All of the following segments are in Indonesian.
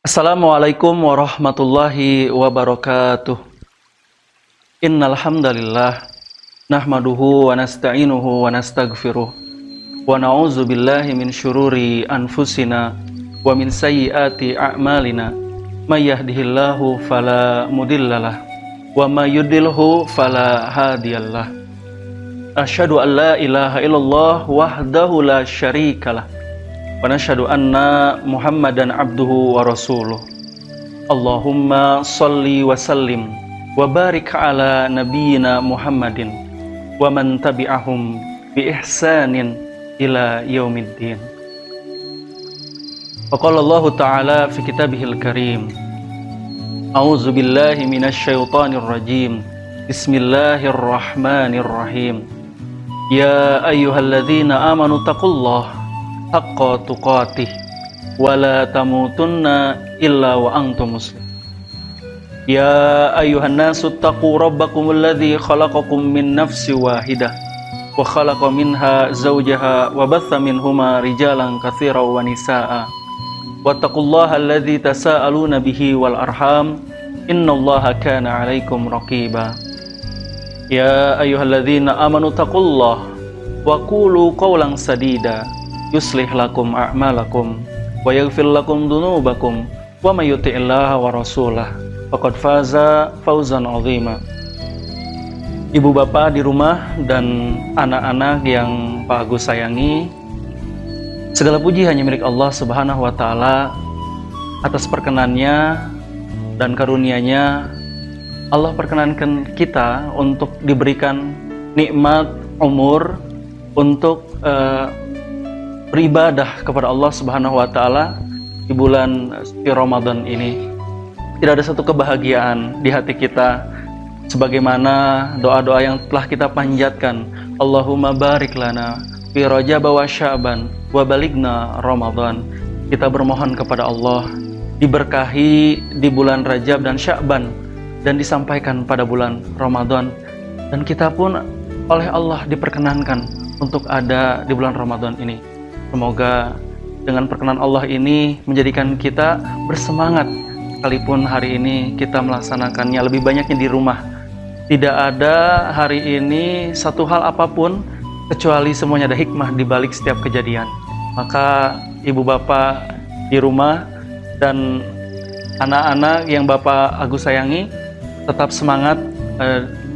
Assalamualaikum warahmatullahi wabarakatuh. Innal hamdalillah nahmaduhu wa nasta'inuhu wa nastaghfiruh wa na'udzu billahi min syururi anfusina wa min sayyiati a'malina. May yahdihillahu fala mudhillalah wa may yudlilhu fala hadiyalah. Asyhadu an la ilaha illallah wahdahu la syarikalah wa nashhadu anna Muhammadan abduhu wa rasuluh. Allahumma salli wa sallim wa barik ala nabiyyina Muhammadin wa man tabi'ahum bi ihsanin ila yaumiddin. Wa qala Allah ta'ala fi kitabihil karim, a'udzu billahi minasy syaithanir rajim. Bismillahirrahmanirrahim. Ya ayyuhalladzina amanu taqullaha haqqa tuqatih wa la tamutunna illa wa antum muslimun. Ya ayyuhan nasu taqu rabbakumul ladzi khalaqakum min nafsin wahidah wa khalaqa minha zawjaha wa batha minhuma rijalan katsiran wa nisaa'a wattaqullaha alladzi tasaaluna bihi wal arham innallaha kana 'alaikum raqiba. Ya ayyuhalladzina amanu taqullaha wa qulu qawlan sadida yuslih lakum a'malakum wa yaghfir lakum dhunubakum wa may yuti'illaha wa rasulahu faqad faza fawzan 'azima. Ibu bapak di rumah dan anak-anak yang Pak Agus sayangi, segala puji hanya milik Allah Subhanahu wa taala. Atas perkenannya dan karunia-Nya, Allah perkenankan kita untuk diberikan nikmat umur untuk beribadah kepada Allah Subhanahu wa taala di bulan suci Ramadan ini. Tidak ada satu kebahagiaan di hati kita sebagaimana doa-doa yang telah kita panjatkan. Allahumma barik lana fi Rajab wa Sya'ban wa balighna Ramadan. Kita bermohon kepada Allah diberkahi di bulan Rajab dan Sya'ban dan disampaikan pada bulan Ramadan, dan kita pun oleh Allah diperkenankan untuk ada di bulan Ramadan ini. Semoga dengan perkenan Allah ini menjadikan kita bersemangat, sekalipun hari ini kita melaksanakannya lebih banyaknya di rumah. Tidak ada hari ini satu hal apapun kecuali semuanya ada hikmah di balik setiap kejadian. Maka ibu bapak di rumah dan anak-anak yang Bapak Agus sayangi, tetap semangat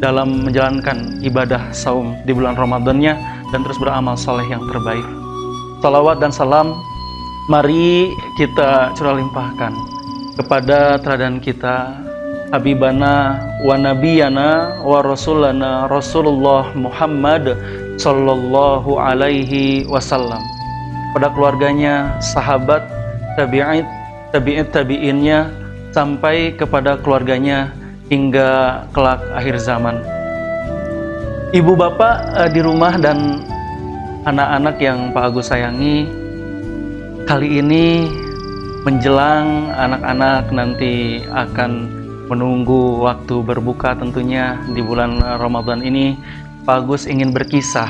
dalam menjalankan ibadah saum di bulan Ramadannya dan terus beramal soleh yang terbaik. Salawat dan salam mari kita curah limpahkan kepada teladan kita, habibana wa nabiyana wa rasulana Rasulullah Muhammad sallallahu alaihi wasallam, pada keluarganya, sahabat, tabi'innya sampai kepada keluarganya hingga kelak akhir zaman. Ibu bapak di rumah dan anak-anak yang Pak Agus sayangi, kali ini menjelang anak-anak nanti akan menunggu waktu berbuka tentunya di bulan Ramadan ini, Pak Agus ingin berkisah.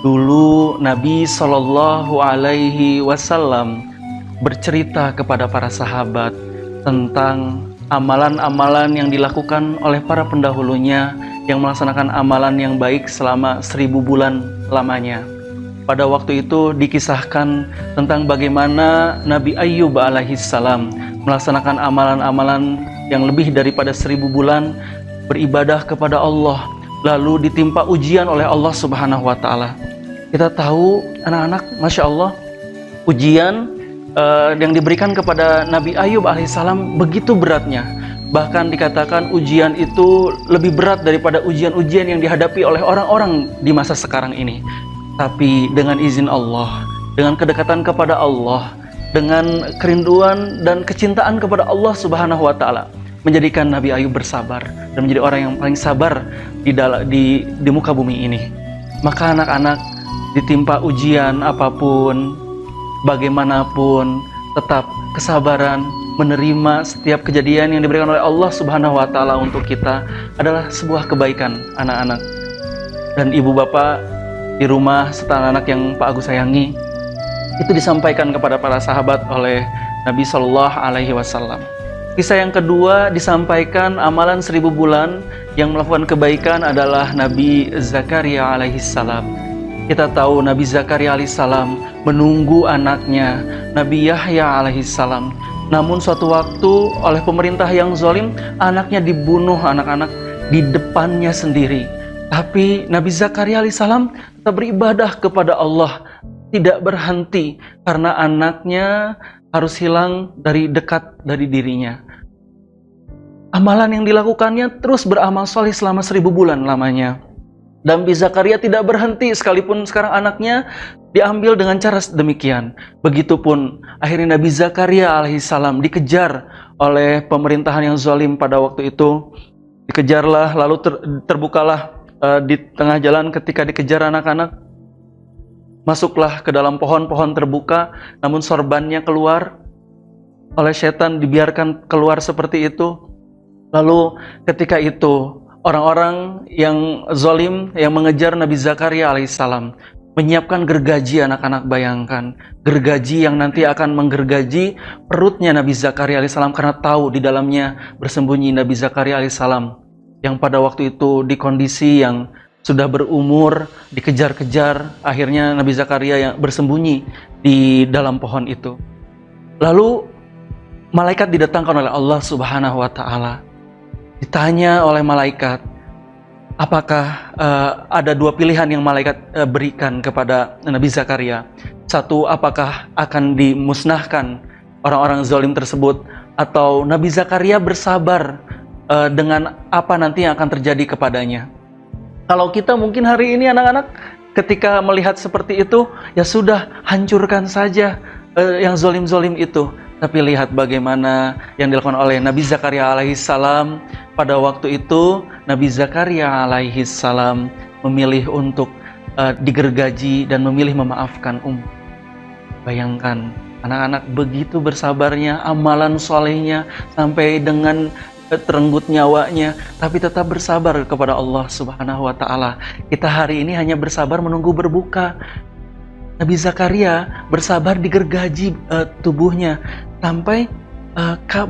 Dulu Nabi Shallallahu Alaihi Wasallam bercerita kepada para sahabat tentang amalan-amalan yang dilakukan oleh para pendahulunya yang melaksanakan amalan yang baik selama 1000 bulan lamanya. Pada waktu itu dikisahkan tentang bagaimana Nabi Ayyub alaihissalam melaksanakan amalan-amalan yang lebih daripada 1000 bulan beribadah kepada Allah, lalu ditimpa ujian oleh Allah Subhanahu wa taala. Kita tahu anak-anak, Masya Allah, ujian yang diberikan kepada Nabi Ayyub alaihissalam begitu beratnya. Bahkan dikatakan ujian itu lebih berat daripada ujian-ujian yang dihadapi oleh orang-orang di masa sekarang ini. Tapi dengan izin Allah, dengan kedekatan kepada Allah, dengan kerinduan dan kecintaan kepada Allah Subhanahu wa taala, menjadikan Nabi Ayyub bersabar dan menjadi orang yang paling sabar di muka bumi ini. Maka anak-anak ditimpa ujian apapun, bagaimanapun, tetap kesabaran menerima setiap kejadian yang diberikan oleh Allah Subhanahu wa taala untuk kita adalah sebuah kebaikan, anak-anak. Dan ibu bapak di rumah serta anak-anak yang Pak Agus sayangi, itu disampaikan kepada para sahabat oleh Nabi Shallallahu Alaihi Wasallam. Kisah yang kedua disampaikan amalan 1000 bulan yang melakukan kebaikan adalah Nabi Zakaria alaihissalam. Kita tahu Nabi Zakaria alaihissalam menunggu anaknya Nabi Yahya alaihissalam. Namun suatu waktu oleh pemerintah yang zalim, anaknya dibunuh anak-anak di depannya sendiri. Tapi Nabi Zakaria alaihissalam tetap beribadah kepada Allah, tidak berhenti karena anaknya harus hilang dari dekat dari dirinya. Amalan yang dilakukannya terus beramal soleh selama 1000 bulan lamanya. Dan Nabi Zakaria tidak berhenti sekalipun sekarang anaknya diambil dengan cara demikian. Begitupun akhirnya Nabi Zakaria alaihissalam dikejar oleh pemerintahan yang zalim pada waktu itu. Dikejarlah, lalu terbukalah di tengah jalan ketika dikejar anak-anak. Masuklah ke dalam pohon-pohon terbuka, namun sorbannya keluar oleh setan, dibiarkan keluar seperti itu. Lalu ketika itu orang-orang yang zalim yang mengejar Nabi Zakaria alaihissalam menyiapkan gergaji anak-anak. Bayangkan, gergaji yang nanti akan menggergaji perutnya Nabi Zakaria alaihissalam karena tahu di dalamnya bersembunyi Nabi Zakaria alaihissalam yang pada waktu itu di kondisi yang sudah berumur, dikejar-kejar. Akhirnya Nabi Zakaria yang bersembunyi di dalam pohon itu. Lalu malaikat didatangkan oleh Allah Subhanahu wa Ta'ala. Ditanya oleh malaikat, apakah ada dua pilihan yang malaikat berikan kepada Nabi Zakaria. Satu, apakah akan dimusnahkan orang-orang zalim tersebut, atau Nabi Zakaria bersabar dengan apa nanti yang akan terjadi kepadanya. Kalau kita mungkin hari ini anak-anak ketika melihat seperti itu, ya sudah, hancurkan saja yang zalim-zalim itu. Tapi lihat bagaimana yang dilakukan oleh Nabi Zakaria alaihissalam. Pada waktu itu Nabi Zakaria alaihissalam memilih untuk digergaji dan memilih memaafkan umat. Bayangkan anak-anak begitu bersabarnya, amalan solehnya sampai dengan terenggut nyawanya, tapi tetap bersabar kepada Allah Subhanahu wa Ta'ala. Kita hari ini hanya bersabar menunggu berbuka. Nabi Zakaria bersabar digergaji tubuhnya sampai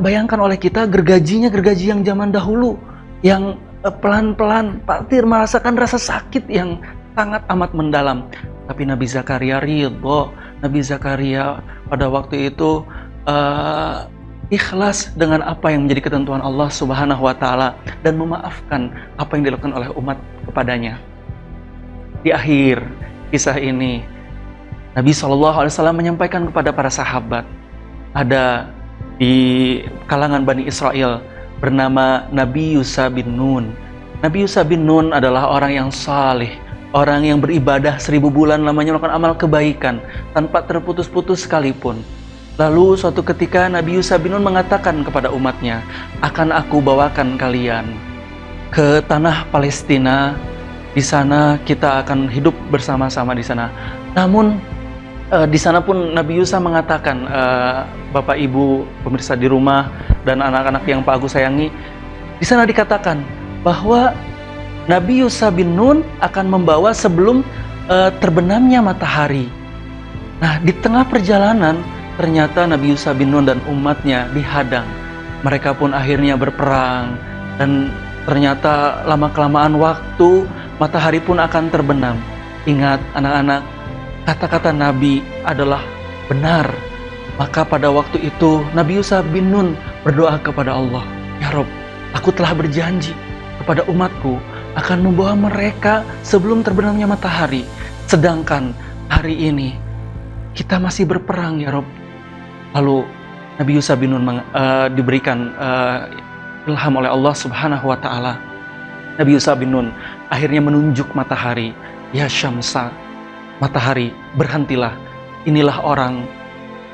bayangkan oleh kita gergaji yang zaman dahulu yang pelan-pelan pasti merasakan rasa sakit yang sangat amat mendalam. Tapi Nabi Zakaria ridho. Nabi Zakaria pada waktu itu ikhlas dengan apa yang menjadi ketentuan Allah Subhanahu wa Ta'ala dan memaafkan apa yang dilakukan oleh umat kepadanya. Di akhir kisah ini Nabi SAW menyampaikan kepada para sahabat, ada di kalangan Bani Israel bernama Nabi Yusa bin Nun. Nabi Yusa bin Nun adalah orang yang saleh, orang yang beribadah 1000 bulan lamanya melakukan amal kebaikan tanpa terputus-putus sekalipun. Lalu suatu ketika Nabi Yusa bin Nun mengatakan kepada umatnya, akan aku bawakan kalian ke tanah Palestina. Di sana kita akan hidup bersama-sama di sana. Namun di sana pun Nabi Yusa mengatakan, Bapak Ibu pemirsa di rumah dan anak-anak yang Pak Agus sayangi, di sana dikatakan bahwa Nabi Yusa bin Nun akan membawa sebelum terbenamnya matahari. Nah, di tengah perjalanan ternyata Nabi Yusa bin Nun dan umatnya dihadang. Mereka pun akhirnya berperang dan ternyata lama-kelamaan waktu matahari pun akan terbenam. Ingat anak-anak, kata-kata Nabi adalah benar. Maka pada waktu itu Nabi Yusa bin Nun berdoa kepada Allah, ya Rob, aku telah berjanji kepada umatku akan membawa mereka sebelum terbenamnya matahari. Sedangkan hari ini kita masih berperang ya Rob. Lalu Nabi Yusa bin Nun diberikan ilham oleh Allah Subhanahu wa Ta'ala. Nabi Yusa bin Nun akhirnya menunjuk matahari, ya Syamsa, matahari, berhentilah. Inilah orang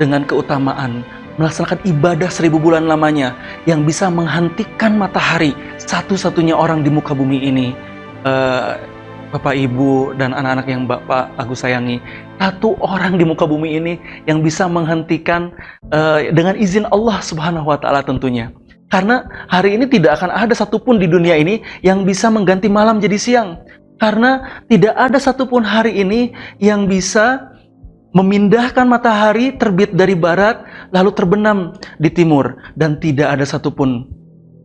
dengan keutamaan melaksanakan ibadah 1000 bulan lamanya yang bisa menghentikan matahari, satu-satunya orang di muka bumi ini. Bapak, Ibu, dan anak-anak yang Bapak Agus sayangi, satu orang di muka bumi ini yang bisa menghentikan dengan izin Allah Subhanahu wa Ta'ala tentunya. Karena hari ini tidak akan ada satupun di dunia ini yang bisa mengganti malam jadi siang. Karena tidak ada satupun hari ini yang bisa memindahkan matahari terbit dari barat lalu terbenam di timur, dan tidak ada satupun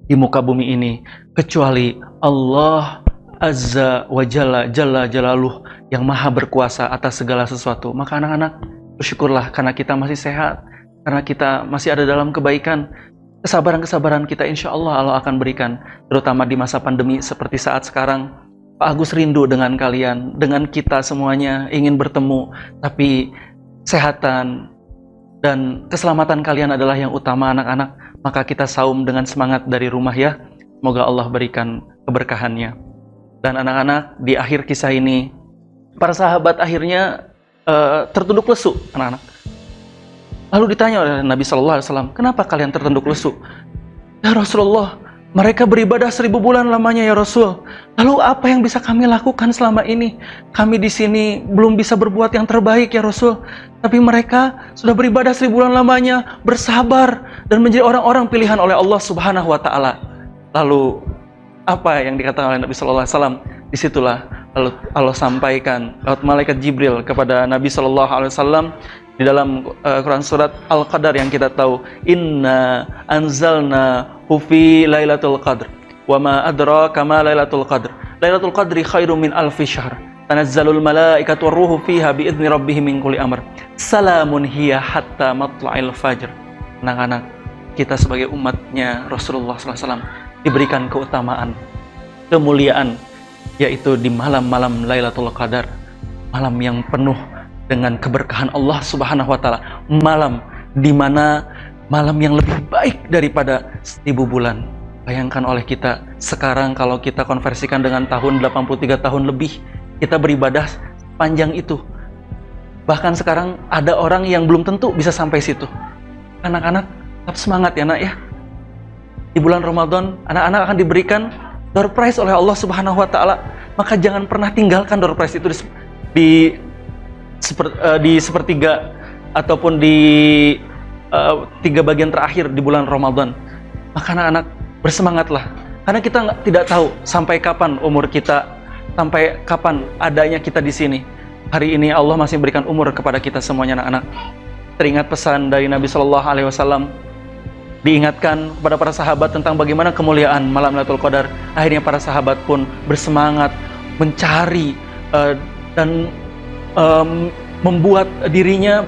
di muka bumi ini kecuali Allah Azza wa Jalla Jalaluh yang maha berkuasa atas segala sesuatu. Maka anak-anak, bersyukurlah karena kita masih sehat, karena kita masih ada dalam kebaikan. Kesabaran-kesabaran kita insya Allah Allah akan berikan, terutama di masa pandemi seperti saat sekarang. Pak Agus rindu dengan kalian, dengan kita semuanya ingin bertemu, tapi kesehatan dan keselamatan kalian adalah yang utama anak-anak. Maka kita saum dengan semangat dari rumah ya. Semoga Allah berikan keberkahannya. Dan anak-anak, di akhir kisah ini, para sahabat akhirnya tertunduk lesu, anak-anak. Lalu ditanya oleh Nabi SAW, kenapa kalian tertunduk lesu? Ya Rasulullah, mereka beribadah 1000 bulan lamanya ya Rasul. Lalu apa yang bisa kami lakukan selama ini? Kami di sini belum bisa berbuat yang terbaik ya Rasul. Tapi mereka sudah beribadah 1000 bulan lamanya, bersabar, dan menjadi orang-orang pilihan oleh Allah Subhanahu wa Ta'ala. Lalu apa yang dikatakan oleh Nabi SAW? Disitulah lalu Allah sampaikan lewat malaikat Jibril kepada Nabi SAW di dalam Quran surat Al-Qadar yang kita tahu, inna anzalna fi lailatul qadr wa ma adraka ma lailatul qadr lailatul qadri khairum min alfi syahr tanazzalul malaikatu warruhu fiha biidzni rabbihim min kulli amr salamun hiya hatta matla'il fajr. Anak-anak, kita sebagai umatnya Rasulullah SAW diberikan keutamaan, kemuliaan, yaitu di malam-malam Lailatul Qadar, malam yang penuh dengan keberkahan Allah Subhanahu wa Ta'ala, malam di mana malam yang lebih baik daripada 1000 bulan. Bayangkan oleh kita sekarang, kalau kita konversikan dengan tahun 83 tahun lebih, kita beribadah panjang itu. Bahkan sekarang ada orang yang belum tentu bisa sampai situ. Anak-anak, tetap semangat ya nak ya. Di bulan Ramadan, anak-anak akan diberikan door prize oleh Allah Subhanahu wa Ta'ala. Maka jangan pernah tinggalkan door prize itu di sepertiga ataupun di 3 bagian terakhir di bulan Ramadan. Maka anak-anak, bersemangatlah, karena kita tidak tahu sampai kapan umur kita, sampai kapan adanya kita di sini. Hari ini Allah masih memberikan umur kepada kita semuanya anak-anak. Teringat pesan dari Nabi SAW, diingatkan kepada para sahabat tentang bagaimana kemuliaan malam Lailatul Qadar. Akhirnya para sahabat pun bersemangat mencari dan membuat dirinya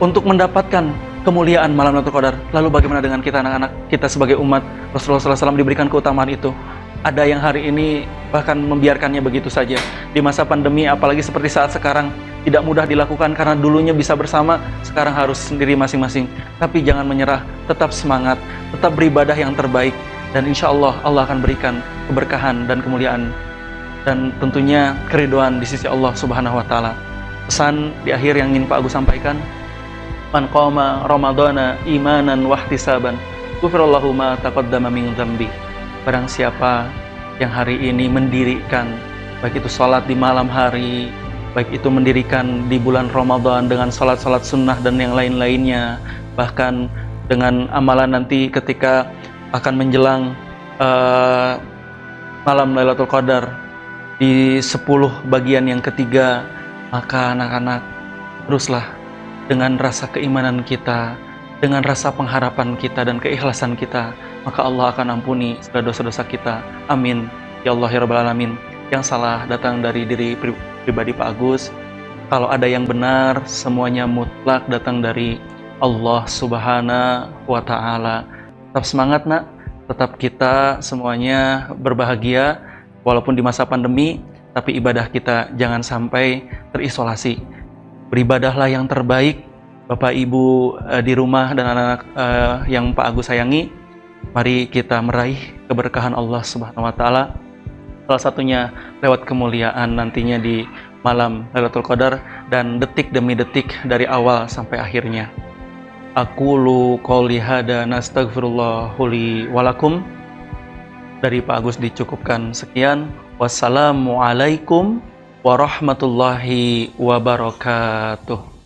untuk mendapatkan kemuliaan malam Lailatul Qadar. Lalu bagaimana dengan kita anak-anak? Kita sebagai umat Rasulullah SAW diberikan keutamaan itu. Ada yang hari ini bahkan membiarkannya begitu saja. Di masa pandemi, apalagi seperti saat sekarang, tidak mudah dilakukan karena dulunya bisa bersama, sekarang harus sendiri masing-masing. Tapi jangan menyerah, tetap semangat, tetap beribadah yang terbaik, dan insya Allah Allah akan berikan keberkahan dan kemuliaan dan tentunya keridhaan di sisi Allah Subhanahu wa Ta'ala. Pesan di akhir yang ingin Pak Agus sampaikan, man qama ramadhana imanan wahtisaban ghufirallahu ma taqaddama min dzambi. Barang siapa yang hari ini mendirikan, baik itu sholat di malam hari, baik itu mendirikan di bulan Ramadan dengan sholat-sholat sunnah dan yang lain-lainnya, bahkan dengan amalan nanti ketika akan menjelang malam Lailatul Qadar di 10 bagian yang ketiga, maka anak-anak, teruslah dengan rasa keimanan kita, dengan rasa pengharapan kita dan keikhlasan kita, maka Allah akan ampuni segala dosa-dosa kita. Amin ya Allah ya Rabbal Alamin. Yang salah datang dari diri pribadi Pak Agus. Kalau ada yang benar, semuanya mutlak datang dari Allah Subhanahu wa Ta'ala. Tetap semangat nak, tetap kita semuanya berbahagia walaupun di masa pandemi, tapi ibadah kita jangan sampai terisolasi. Beribadahlah yang terbaik, Bapak Ibu di rumah dan anak-anak yang Pak Agus sayangi. Mari kita meraih keberkahan Allah Subhanahu wa Ta'ala. Salah satunya lewat kemuliaan nantinya di malam Lailatul Qadar dan detik demi detik dari awal sampai akhirnya. Aqulu qouli hada nastaghfirullahu li wa lakum. Dari Pak Agus dicukupkan sekian. Wassalamualaikum warahmatullahi wabarakatuh.